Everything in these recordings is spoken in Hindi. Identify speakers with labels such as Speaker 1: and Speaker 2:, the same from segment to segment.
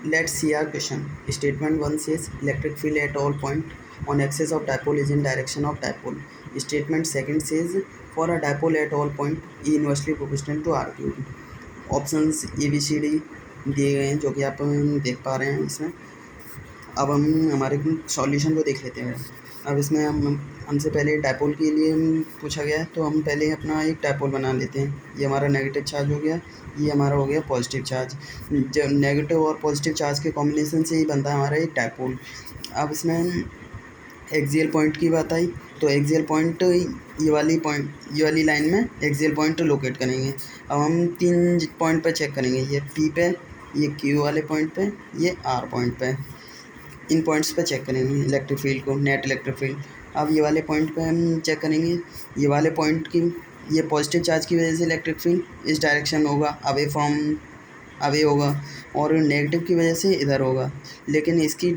Speaker 1: Let's see our question. Statement 1 says electric field at all point on axis of dipole is in direction of dipole. Statement 2 says for a dipole at all point E inversely proportional to R cube. Options A B C D दिए गए हैं जो कि आप देख पा रहे हैं इसमें। अब हम हमारे सॉल्यूशन को देख लेते हैं। अब इसमें हमसे पहले डायपोल के लिए पूछा गया है, तो हम पहले अपना एक डायपोल बना लेते हैं। ये हमारा नेगेटिव चार्ज हो गया, ये हमारा हो गया पॉजिटिव चार्ज। जो नेगेटिव और पॉजिटिव चार्ज के कॉम्बिनेशन से ही बनता है हमारा एक डायपोल। अब इसमें एक्सियल पॉइंट की बात आई, तो एक्सियल पॉइंट ये वाली लाइन में एक्सियल पॉइंट लोकेट करेंगे। अब हम 3 पॉइंट पे चेक करेंगे, ये पी पे, ये क्यू वाले पॉइंट पे, ये आर पॉइंट पे। इन पॉइंट्स पे चेक करेंगे इलेक्ट्रिक फील्ड को, नेट इलेक्ट्रिक फील्ड। अब ये वाले पॉइंट पे हम चेक करेंगे, ये वाले पॉइंट की ये पॉजिटिव चार्ज की वजह से इलेक्ट्रिक फील्ड इस डायरेक्शन में होगा, अवे होगा, और नेगेटिव की वजह से इधर होगा। लेकिन इसकी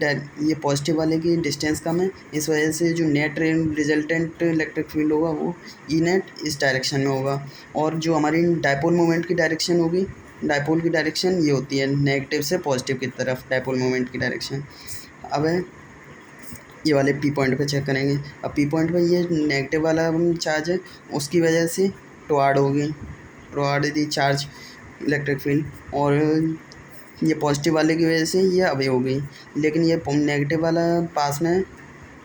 Speaker 1: ये पॉजिटिव वाले की डिस्टेंस कम है, इस वजह से जो नेट रिजल्टेंट इलेक्ट्रिक फील्ड होगा वो ई नेट इस डायरेक्शन में होगा। और जो हमारी डायपोल मोमेंट की डायरेक्शन होगी, डायपोल की डायरेक्शन ये होती है नेगेटिव से पॉजिटिव की तरफ, डायपोल मोमेंट की डायरेक्शन। अब ये वाले पी पॉइंट पे चेक करेंगे। अब पी पॉइंट पे ये नेगेटिव वाला चार्ज है, उसकी वजह से toward the charge electric field, और ये पॉजिटिव वाले की वजह से ये अवे हो गई। लेकिन ये नेगेटिव वाला पास में,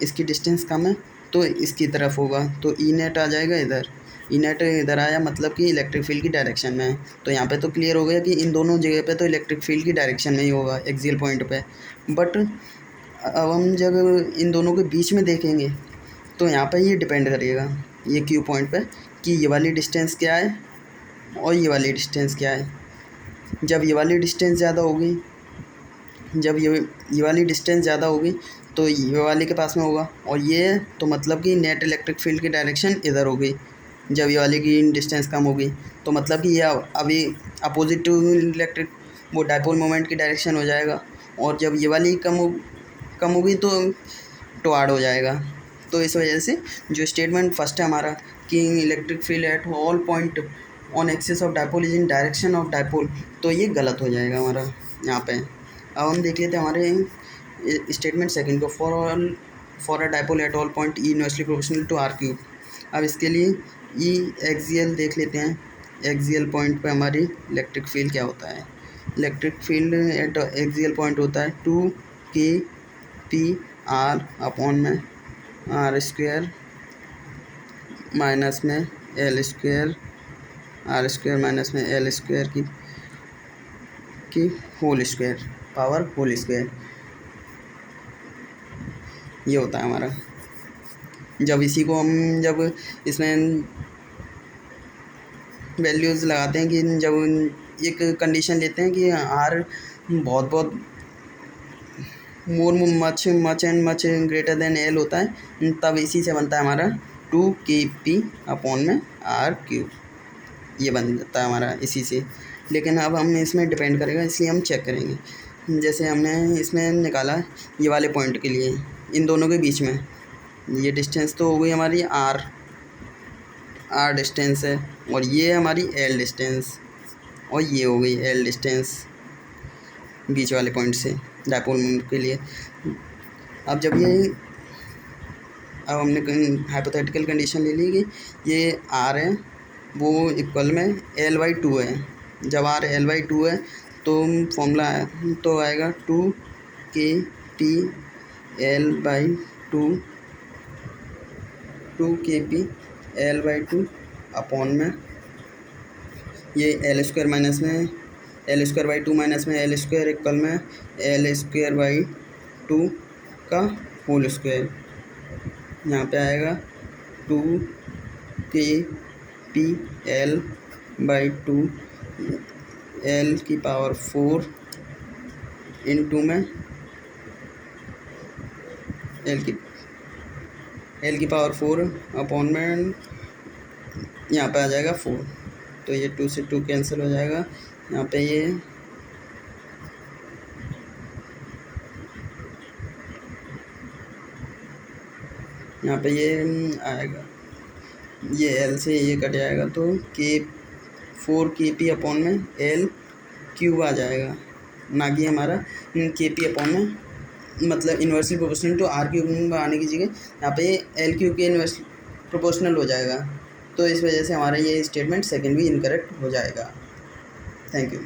Speaker 1: इसकी डिस्टेंस कम है तो इसकी तरफ होगा, तो ई नेट आ जाएगा इधर। ई नेट इधर आया, मतलब कि इलेक्ट्रिक फील्ड की डायरेक्शन में है। तो यहाँ पे तो क्लियर हो गया कि इन दोनों जगह पे तो इलेक्ट्रिक फील्ड की डायरेक्शन में ही होगा एक्सियल पॉइंट पे। बट अब हम जब इन दोनों के बीच में देखेंगे तो यहाँ पे ये डिपेंड करेगा ये क्यू पॉइंट पे कि ये वाली डिस्टेंस क्या है और ये वाली डिस्टेंस क्या है। जब ये वाली डिस्टेंस ज़्यादा होगी, जब ये वाली डिस्टेंस ज़्यादा होगी तो ये वाले के पास में होगा, और ये तो मतलब कि नेट इलेक्ट्रिक फील्ड की डायरेक्शन इधर होगी। जब ये वाले की डिस्टेंस कम होगी तो मतलब कि ये अभी अपोजिट टू इलेक्ट्रिक वो डायपोल मोमेंट की डायरेक्शन हो जाएगा, और जब ये वाली कम होगी तो टुवार्ड हो जाएगा। तो इस वजह से जो स्टेटमेंट फर्स्ट है हमारा कि electric field eight all point on axis of dipole is in direction of dipole, तो ये गलत हो जाएगा हमारा यहाँ पे। अब हम देख लेते हैं हमारे स्टेटमेंट सेकंड को, for a dipole at all point E inversely proportional to R cube. अब इसके लिए ई एक्सियल देख लेते हैं। एक्सियल पॉइंट पे हमारी इलेक्ट्रिक फील्ड क्या होता है। Electric field at axial point होता है 2k p r में आर स्क्वायर माइनस में L square, R square minus में एल स्क्वायर की whole square, power whole square. ये होता है हमारा। जब इसी को हम जब इसमें वैल्यूज़ लगाते हैं कि जब एक कंडीशन लेते हैं कि आर बहुत much and much greater than L होता है, तब इसी से बनता है हमारा 2kp में आर क्यूब। ये बन जाता है हमारा इसी से। लेकिन अब हम इसमें डिपेंड करेगा, इसलिए हम चेक करेंगे। जैसे हमने इसमें निकाला ये वाले पॉइंट के लिए, इन दोनों के बीच में ये डिस्टेंस तो हो गई हमारी आर डिस्टेंस है, और ये हमारी एल डिस्टेंस, और ये हो गई एल डिस्टेंस बीच वाले पॉइंट से डायपोल मोमेंट के लिए। अब हमने हाइपोथेटिकल कंडीशन ले ली कि ये आर है वो इक्वल में L/2 है। जब आर L/2 है तो फॉर्मूला तो आएगा 2kp L/2 में ये एल स्क्वायर माइनस में L/2 माइनस में एल स्क्वायर इक्वल में L/2 का होल स्क्वायर। यहाँ पे आएगा 2kp L/2 L की पावर 4 इंटू में L की पावर 4 अपॉन में यहाँ पे आ जाएगा 4, तो ये 2 से 2 कैंसिल हो जाएगा। यहाँ पे ये आएगा, ये L से ये कट जाएगा तो 4kp में L क्यूब आ जाएगा। ना कि हमारा के पी अपॉन में, मतलब inversely proportional to R cube में आने की जगह यहाँ पे एल क्यूब के इन्वर्स प्रोपोर्शनल हो जाएगा। तो इस वजह से हमारा ये स्टेटमेंट सेकंड भी इनकरेक्ट हो जाएगा। Thank you.